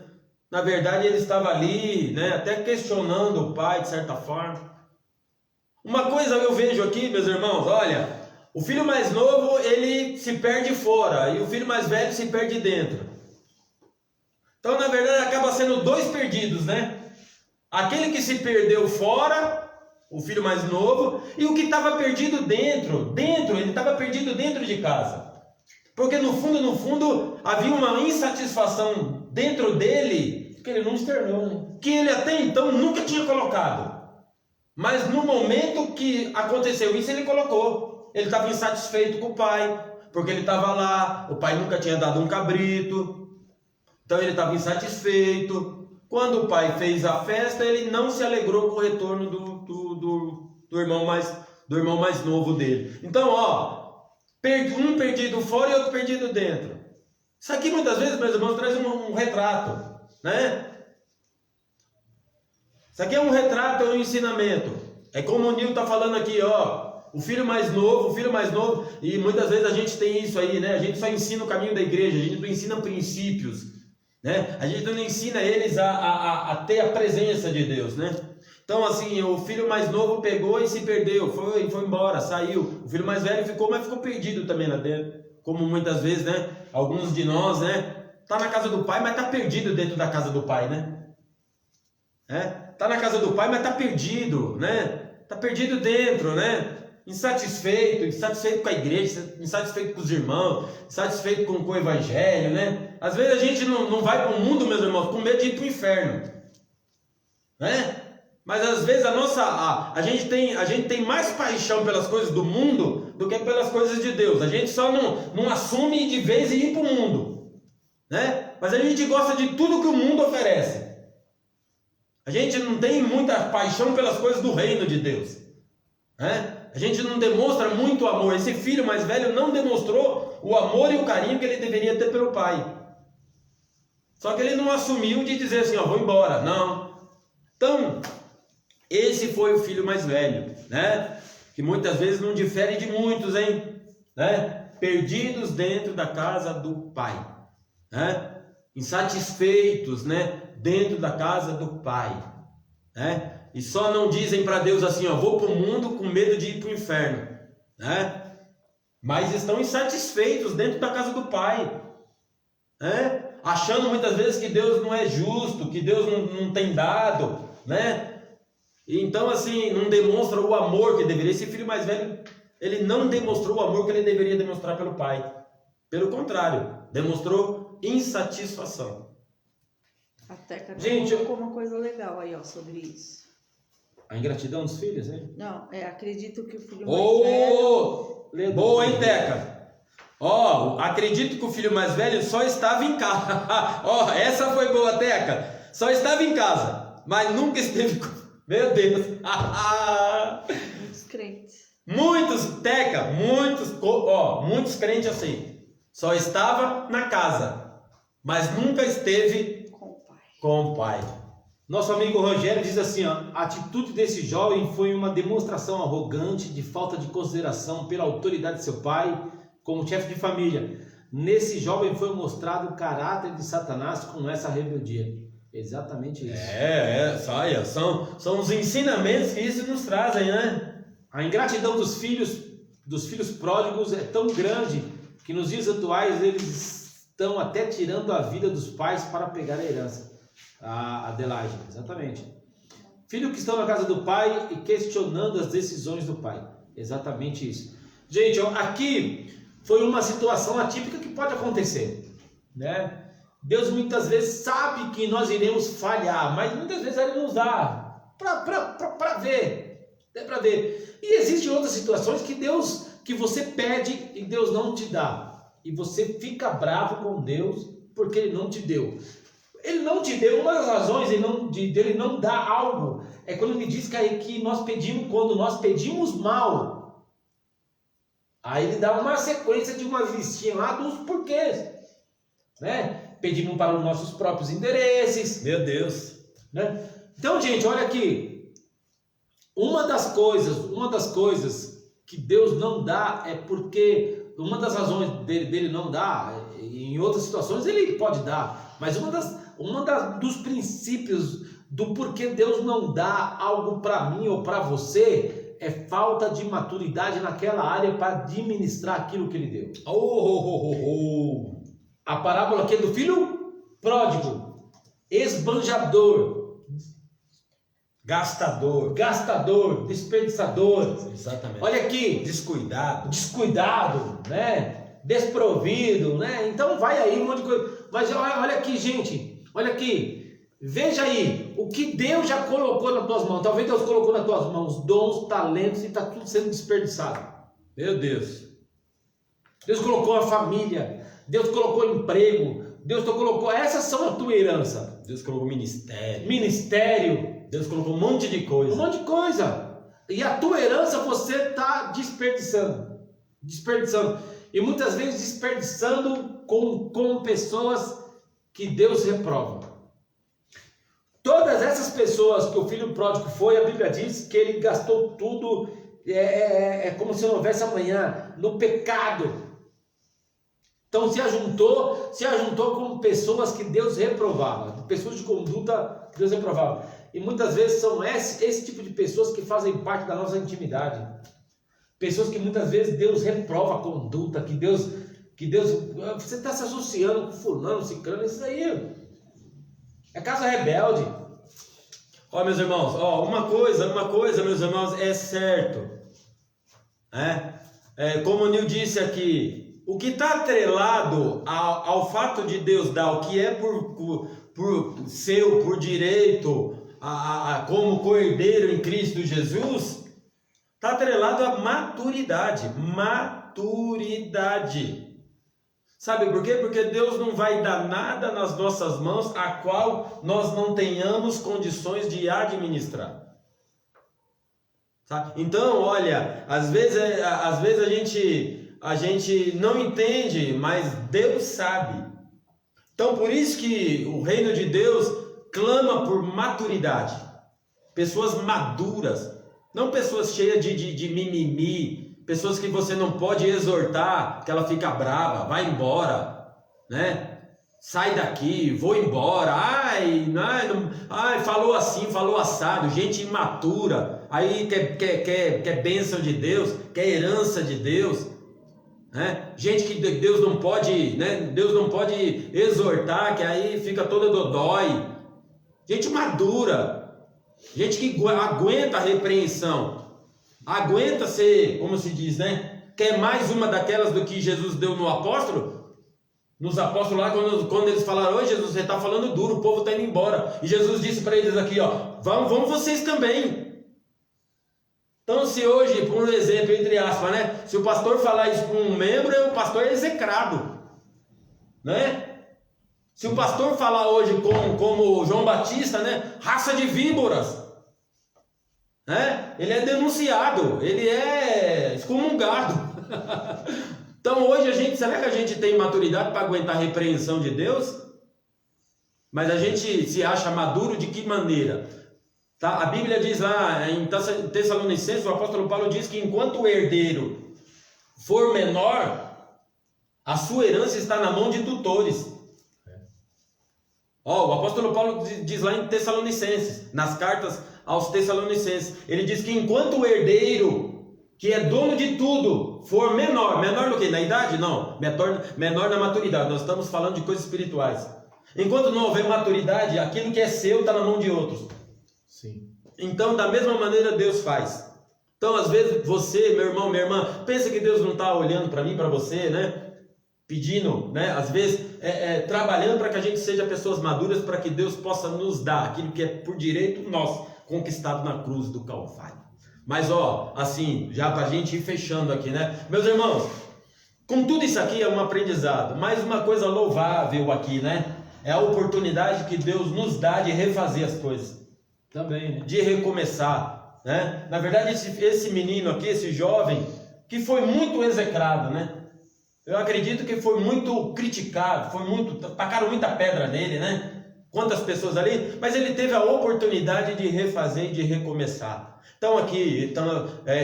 Na verdade, ele estava ali, né? Até questionando o pai, de certa forma. Uma coisa eu vejo aqui, meus irmãos, olha, o filho mais novo, ele se perde fora, e o filho mais velho se perde dentro. Então, na verdade, acaba sendo dois perdidos, né? Aquele que se perdeu fora, o filho mais novo, e o que estava perdido dentro, ele estava perdido dentro de casa. Porque no fundo, havia uma insatisfação dentro dele, Que ele não externou, né? que ele até então nunca tinha colocado. Mas no momento que aconteceu isso, ele colocou. Ele estava insatisfeito com o pai, porque ele estava lá, o pai nunca tinha dado um cabrito, então ele estava insatisfeito. Quando o pai fez a festa, ele não se alegrou com o retorno do irmão mais novo dele. Então, um perdido fora e outro perdido dentro. Isso aqui muitas vezes, meus irmãos, traz um retrato, né? Isso aqui é um retrato, é um ensinamento. É como o Nil está falando aqui, o filho mais novo, e muitas vezes a gente tem isso aí, né? A gente só ensina o caminho da igreja, a gente não ensina princípios. Né? A gente não ensina eles a ter a presença de Deus, né? Então assim, o filho mais novo pegou e se perdeu, foi embora, saiu. O filho mais velho ficou, mas ficou perdido também lá dentro. Como muitas vezes, né? Alguns de nós, né? Tá na casa do pai, mas tá perdido dentro da casa do pai, né? Tá na casa do pai, mas tá perdido, né? Tá perdido dentro, né? Insatisfeito com a igreja, insatisfeito com os irmãos, insatisfeito com o evangelho, né? Às vezes a gente não vai para o mundo, meus irmãos, com medo de ir para o inferno, né? Mas às vezes a gente tem mais paixão pelas coisas do mundo do que pelas coisas de Deus. A gente só não assume de vez e ir para o mundo, né? Mas a gente gosta de tudo que o mundo oferece. A gente não tem muita paixão pelas coisas do reino de Deus, né? A gente não demonstra muito amor. Esse filho mais velho não demonstrou o amor e o carinho que ele deveria ter pelo pai. Só que ele não assumiu de dizer assim, vou embora. Não. Então, Esse foi o filho mais velho, né? Que muitas vezes não difere de muitos, hein? Né? Perdidos dentro da casa do pai, né? Insatisfeitos, né? Dentro da casa do pai, né? E só não dizem para Deus assim, ó, vou para o mundo com medo de ir para o inferno, né? Mas estão insatisfeitos dentro da casa do pai, né? Achando muitas vezes que Deus não é justo, que Deus não tem dado, né? E então assim, não demonstra o amor que deveria. Esse filho mais velho, ele não demonstrou o amor que ele deveria demonstrar pelo pai. Pelo contrário, demonstrou insatisfação. A Teca Gente, colocou uma coisa legal aí, ó, sobre isso. A ingratidão dos filhos, hein? Não, acredito que o filho mais velho... Boa, hein, Teca? Ó, acredito que o filho mais velho só estava em casa. Ó, essa foi boa, Teca. Só estava em casa, mas nunca esteve com... Meu Deus. Muitos crentes. Muitos, Teca, muitos crentes assim. Só estava na casa, mas nunca esteve Com o pai. com o pai. Nosso amigo Rogério diz assim, ó, a atitude desse jovem foi uma demonstração arrogante de falta de consideração pela autoridade de seu pai como chefe de família. Nesse jovem foi mostrado o caráter de Satanás com essa rebeldia. Exatamente isso. São os ensinamentos que isso nos trazem, né? A ingratidão dos filhos pródigos é tão grande que nos dias atuais eles estão até tirando a vida dos pais para pegar a herança. A Adelaide, exatamente. Filho que estão na casa do pai e questionando as decisões do pai. Exatamente isso. Gente, ó, aqui foi uma situação atípica que pode acontecer, né? Deus muitas vezes sabe que nós iremos falhar, mas muitas vezes Ele nos dá para ver, para ver. E existem outras situações que você pede e Deus não te dá, e você fica bravo com Deus porque Ele não te deu. Ele não te deu, uma das razões dele não dar algo é quando Ele diz que nós pedimos, quando nós pedimos mal. Aí Ele dá uma sequência de uma listinha lá dos porquês, né? Pedimos para os nossos próprios interesses. Meu Deus, né? Então, gente, olha aqui. Uma das coisas que Deus não dá é porque uma das razões dele não dar, em outras situações ele pode dar, mas dos princípios do porquê Deus não dá algo para mim ou para você é falta de maturidade naquela área para administrar aquilo que Ele deu. A parábola aqui é do filho pródigo, esbanjador, gastador, desperdiçador. exatamente. Olha aqui, descuidado, né? Desprovido, né? Então vai aí um monte de coisa. Mas olha aqui, gente, olha aqui. Veja aí, o que Deus já colocou nas tuas mãos. Talvez Deus colocou nas tuas mãos dons, talentos e está tudo sendo desperdiçado. Meu Deus. Deus colocou a família, Deus colocou emprego, Deus colocou, essas são a tua herança. Deus colocou ministério. Deus colocou um monte de coisa. Um monte de coisa. E a tua herança você está desperdiçando. E muitas vezes desperdiçando com pessoas que Deus reprova. Todas essas pessoas que o filho pródigo foi, a Bíblia diz que ele gastou tudo, como se não houvesse amanhã, no pecado. Então se ajuntou com pessoas que Deus reprovava, pessoas de conduta que Deus reprovava. E muitas vezes são esse tipo de pessoas que fazem parte da nossa intimidade. Pessoas que muitas vezes Deus reprova a conduta, que Deus, você está se associando com fulano, ciclano, isso aí é casa rebelde. Ó, meus irmãos, uma coisa, meus irmãos, é certo. Como o Nil disse aqui, o que está atrelado ao fato de Deus dar o que é por direito, como cordeiro em Cristo Jesus, está atrelado à maturidade. Sabe por quê? Porque Deus não vai dar nada nas nossas mãos a qual nós não tenhamos condições de administrar. Tá? Então, olha, às vezes a gente não entende, mas Deus sabe. Então, por isso que o reino de Deus clama por maturidade. pessoas maduras, não pessoas cheias de mimimi, pessoas que você não pode exortar, que ela fica brava, vai embora, né? Sai daqui, vou embora, ai, falou assim, falou assado, gente imatura, aí quer bênção de Deus, quer herança de Deus, né? Gente que Deus não pode, né? Deus não pode exortar, que aí fica toda dodói, gente madura, gente que aguenta a repreensão, aguenta ser, como se diz, né? Quer mais uma daquelas do que Jesus deu no apóstolo? Nos apóstolos lá, quando eles falaram, oi Jesus, você está falando duro, o povo está indo embora. E Jesus disse para eles aqui, ó, vamos vocês também. Então se hoje, por um exemplo, entre aspas, né? Se o pastor falar isso para um membro, o pastor é execrado, né? Se o pastor falar hoje como João Batista, né? Raça de víboras, né? Ele é denunciado, ele é excomungado. Então hoje será que a gente tem maturidade para aguentar a repreensão de Deus? Mas a gente se acha maduro de que maneira? Tá? A Bíblia diz lá em Tessalonicenses, o apóstolo Paulo diz que enquanto o herdeiro for menor, a sua herança está na mão de tutores. O apóstolo Paulo diz lá em Tessalonicenses, nas cartas aos Tessalonicenses, ele diz que enquanto o herdeiro, que é dono de tudo, for menor do que? Na idade? Não, menor na maturidade, nós estamos falando de coisas espirituais. Enquanto não houver maturidade, aquilo que é seu está na mão de outros. Sim. Então, da mesma maneira Deus faz. Então, às vezes, você, meu irmão, minha irmã, pensa que Deus não está olhando para mim, para você, né? Pedindo, né? Às vezes, trabalhando para que a gente seja pessoas maduras, para que Deus possa nos dar aquilo que é por direito nosso, conquistado na cruz do Calvário. Mas assim, já para a gente ir fechando aqui, né? Meus irmãos, com tudo isso aqui é um aprendizado, mais uma coisa louvável aqui, né? É a oportunidade que Deus nos dá de refazer as coisas. Também, né? De recomeçar, né? Na verdade, esse menino aqui, esse jovem, que foi muito execrado, né? Eu acredito que foi muito criticado, tacaram muita pedra nele, né? Quantas pessoas ali, mas ele teve a oportunidade de refazer e de recomeçar. Então aqui,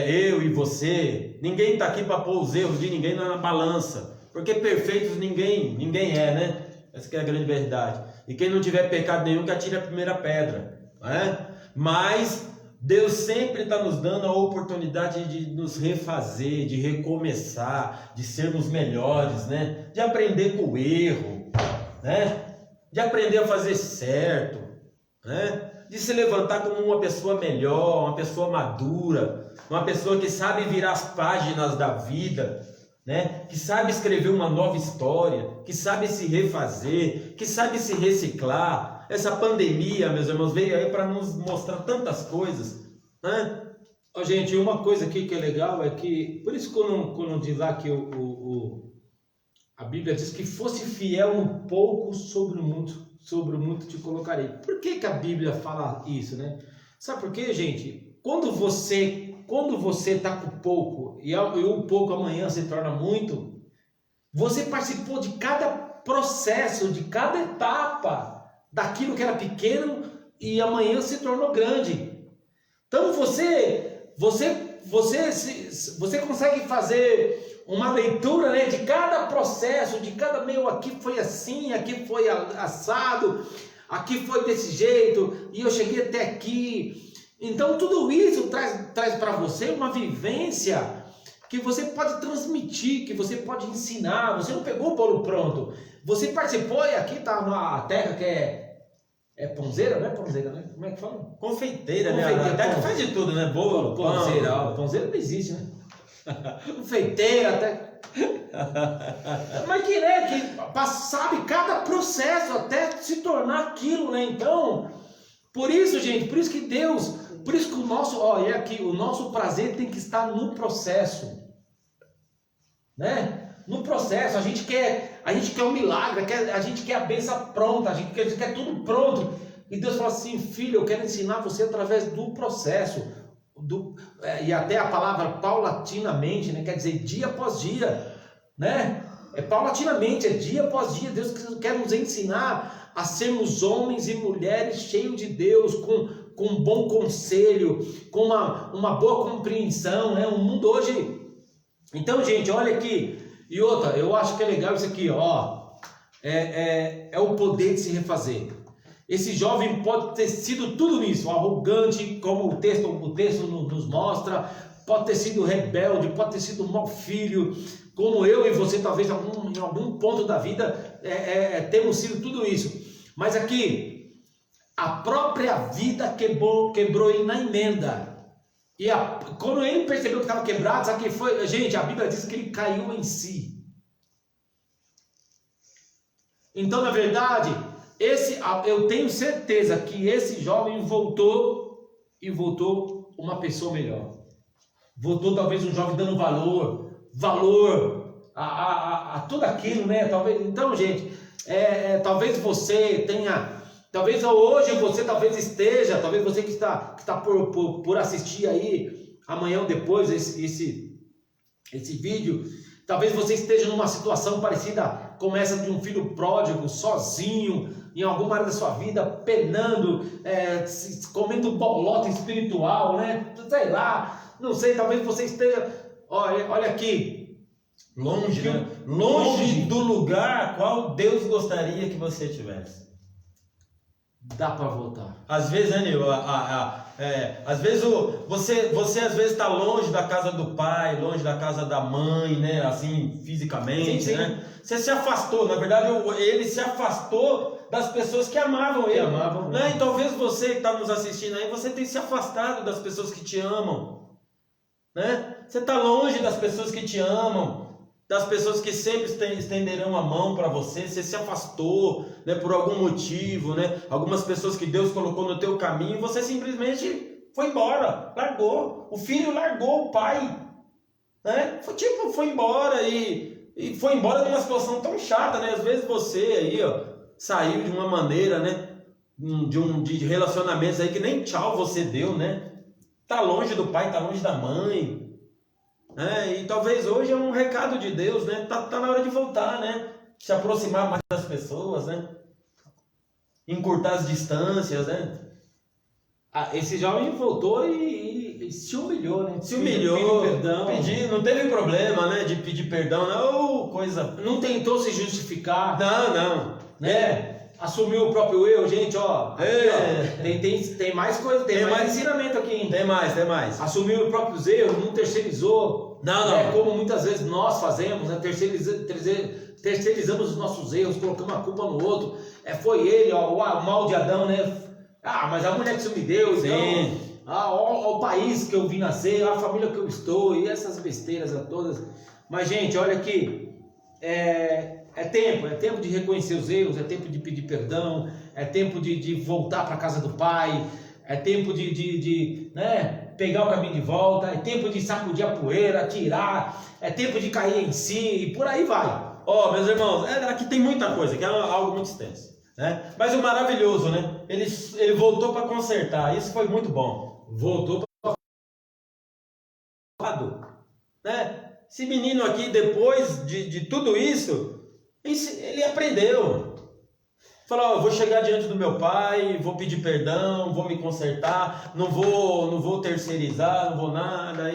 eu e você, ninguém está aqui para pôr os erros de ninguém na balança, porque perfeitos ninguém é, né? Essa que é a grande verdade. E quem não tiver pecado nenhum, que atire a primeira pedra, né? Mas Deus sempre está nos dando a oportunidade de nos refazer, de recomeçar, de sermos melhores, né? De aprender com o erro, né? De aprender a fazer certo, né? De se levantar como uma pessoa melhor, uma pessoa madura, uma pessoa que sabe virar as páginas da vida, né? Que sabe escrever uma nova história, que sabe se refazer, que sabe se reciclar. Essa pandemia, meus irmãos, veio aí para nos mostrar tantas coisas, né? Gente, uma coisa aqui que é legal é que, por isso quando diz lá que a Bíblia diz que fosse fiel no pouco, sobre o muito te colocarei. Por que a Bíblia fala isso, né? Sabe por quê, gente? Quando você está com pouco e o pouco amanhã se torna muito, você participou de cada processo, de cada etapa daquilo que era pequeno e amanhã se tornou grande. Então você consegue fazer uma leitura, né, de cada processo, de cada aqui foi assim, aqui foi assado, aqui foi desse jeito, e eu cheguei até aqui. Então tudo isso traz para você uma vivência que você pode transmitir, que você pode ensinar. Você não pegou o bolo pronto, você participou, e aqui está uma terra que é ponzeira, não é ponzeira, né? Como é que fala? Confeiteira, né? Até que faz de tudo, né? Bolo, ponzeira. Ponzeira não existe, né? Confeiteira, até. Mas que, né? Que sabe cada processo até se tornar aquilo, né? Então, por isso, gente, por isso que o nosso, o nosso prazer tem que estar no processo, né? No processo, a gente quer um milagre, a gente quer a bênção pronta, a gente quer tudo pronto. E Deus fala assim: filho, eu quero ensinar você através do processo. E até a palavra paulatinamente, né? Quer dizer dia após dia, né? É paulatinamente, é dia após dia. Deus quer nos ensinar a sermos homens e mulheres cheios de Deus, com um bom conselho, com uma boa compreensão, né? O mundo hoje... Então, gente, olha aqui. E outra, eu acho que é legal isso aqui, ó. É o poder de se refazer. Esse jovem pode ter sido tudo isso, arrogante, como o texto nos mostra, pode ter sido rebelde, pode ter sido mau filho, como eu e você talvez em algum ponto da vida temos sido tudo isso. Mas aqui, a própria vida quebrou ele na emenda. E quando ele percebeu que estava quebrado, sabe o que foi? Gente, a Bíblia diz que ele caiu em si. Então, na verdade, eu tenho certeza que esse jovem voltou uma pessoa melhor. Voltou talvez um jovem dando valor a tudo aquilo, né? Talvez, então, gente, talvez você tenha, talvez hoje você talvez esteja, talvez você que está por assistir aí amanhã ou depois esse vídeo, talvez você esteja numa situação parecida como essa de um filho pródigo, sozinho, em alguma área da sua vida, penando, comendo bolota espiritual, né? Sei lá, não sei, talvez você esteja, olha aqui, longe, né? Longe do lugar qual Deus gostaria que você tivesse. Dá para voltar. Às vezes, né, Nil? Às vezes você às vezes está longe da casa do pai, longe da casa da mãe, né? Assim, fisicamente, sim. Né? Você se afastou, na verdade, ele se afastou das pessoas que amavam ele. Né? E talvez você que está nos assistindo aí, você tem se afastado das pessoas que te amam. Né? Você está longe das pessoas que te amam, das pessoas que sempre estenderão a mão para você. Você se afastou, né, por algum motivo, né? Algumas pessoas que Deus colocou no teu caminho, você simplesmente foi embora, largou. O filho largou o pai, né? Foi embora e foi embora numa situação tão chata, né? Às vezes você aí, saiu de uma maneira, né? De relacionamentos aí que nem tchau você deu, né? Tá longe do pai, tá longe da mãe. E talvez hoje é um recado de Deus, né? Tá na hora de voltar, né? Se aproximar mais das pessoas, né? Encurtar as distâncias, né? Esse jovem voltou e se humilhou, né? Se humilhou, pediu perdão. Não teve problema, né? De pedir perdão, não, coisa. Não tentou se justificar. Não. Né? Assumiu o próprio erro, gente, ó. Tem mais coisa, tem mais ensinamento aqui, hein? Tem mais. Assumiu os próprios erros, não terceirizou. Não. Como muitas vezes nós fazemos, né? Terceirizamos os nossos erros, colocamos a culpa no outro. Foi ele, o mal de Adão, né? Mas a mulher que isso me deu, sim. Então, o país que eu vim nascer, a família que eu estou, e essas besteiras todas. Mas, gente, olha aqui, é tempo de reconhecer os erros, é tempo de pedir perdão, é tempo de voltar para a casa do pai, é tempo de pegar o caminho de volta, é tempo de sacudir a poeira, tirar, é tempo de cair em si e por aí vai. Meus irmãos, aqui tem muita coisa, que é algo muito extenso, né? Mas o maravilhoso, né? Ele voltou para consertar, isso foi muito bom. Voltou para... né? Esse menino aqui, depois de tudo isso, ele aprendeu. Falou, vou chegar diante do meu pai, vou pedir perdão, vou me consertar, não vou terceirizar, não vou nada.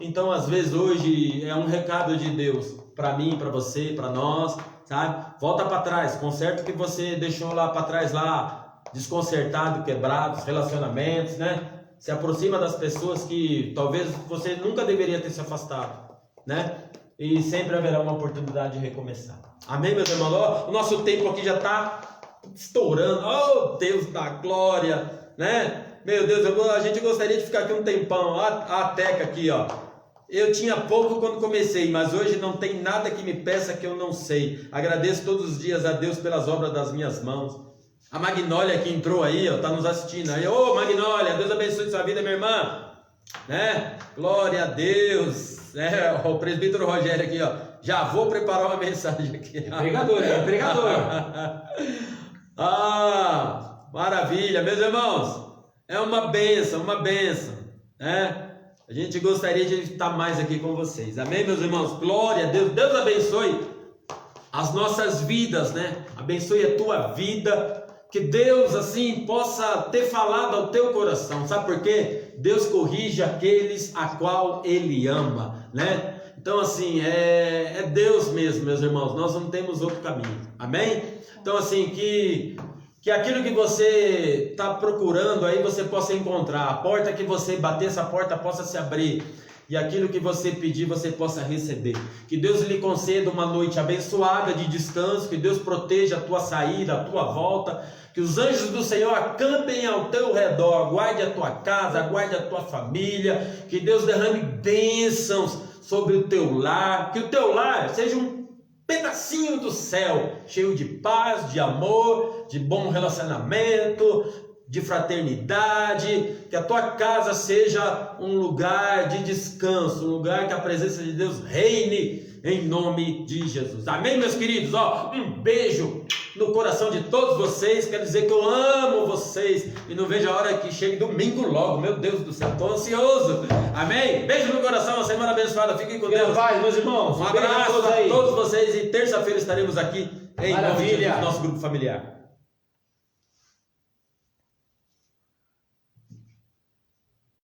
Então, às vezes, hoje é um recado de Deus para mim, para você, para nós, sabe? Volta para trás, conserta o que você deixou lá para trás, lá desconcertado, quebrado, os relacionamentos, né? Se aproxima das pessoas que talvez você nunca deveria ter se afastado, né? E sempre haverá uma oportunidade de recomeçar. Amém, meus irmãos? O nosso tempo aqui já está estourando. Oh, Deus da glória, né? Meu Deus, a gente gostaria de ficar aqui um tempão. A Teca aqui, ó. Eu tinha pouco quando comecei, mas hoje não tem nada que me peça que eu não sei. Agradeço todos os dias a Deus pelas obras das minhas mãos. A Magnólia que entrou aí, ó, tá nos assistindo aí. Ô, Magnólia, Deus abençoe sua vida, minha irmã. Né? Glória a Deus. O presbítero Rogério aqui, ó. Já vou preparar uma mensagem aqui. Pregador. Maravilha, meus irmãos. É uma bênção, né? A gente gostaria de estar mais aqui com vocês. Amém, meus irmãos? Glória a Deus. Deus abençoe as nossas vidas, né? Abençoe a tua vida, Que Deus assim possa ter falado ao teu coração. Sabe por quê? Deus corrige aqueles a qual Ele ama, né? Então assim, é Deus mesmo, meus irmãos. Nós não temos outro caminho. Amém? Então assim, que aquilo que você está procurando aí você possa encontrar. A porta que você bater, essa porta possa se abrir. E aquilo que você pedir, você possa receber. Que Deus lhe conceda uma noite abençoada de descanso. Que Deus proteja a tua saída, a tua volta. Que os anjos do Senhor acampem ao teu redor. Guarde a tua casa, guarde a tua família. Que Deus derrame bênçãos sobre o teu lar. Que o teu lar seja um pedacinho do céu, cheio de paz, de amor, de bom relacionamento, de fraternidade. Que a tua casa seja um lugar de descanso, um lugar que a presença de Deus reine em nome de Jesus. Amém, meus queridos? Um beijo no coração de todos vocês. Quer dizer que eu amo vocês e não vejo a hora que chegue domingo logo. Meu Deus do céu, estou ansioso. Amém? Beijo no coração, uma semana abençoada. Fiquem com Deus. Paz, meus irmãos. Um abraço a todos vocês e terça-feira estaremos aqui em nome de Jesus, nosso grupo familiar.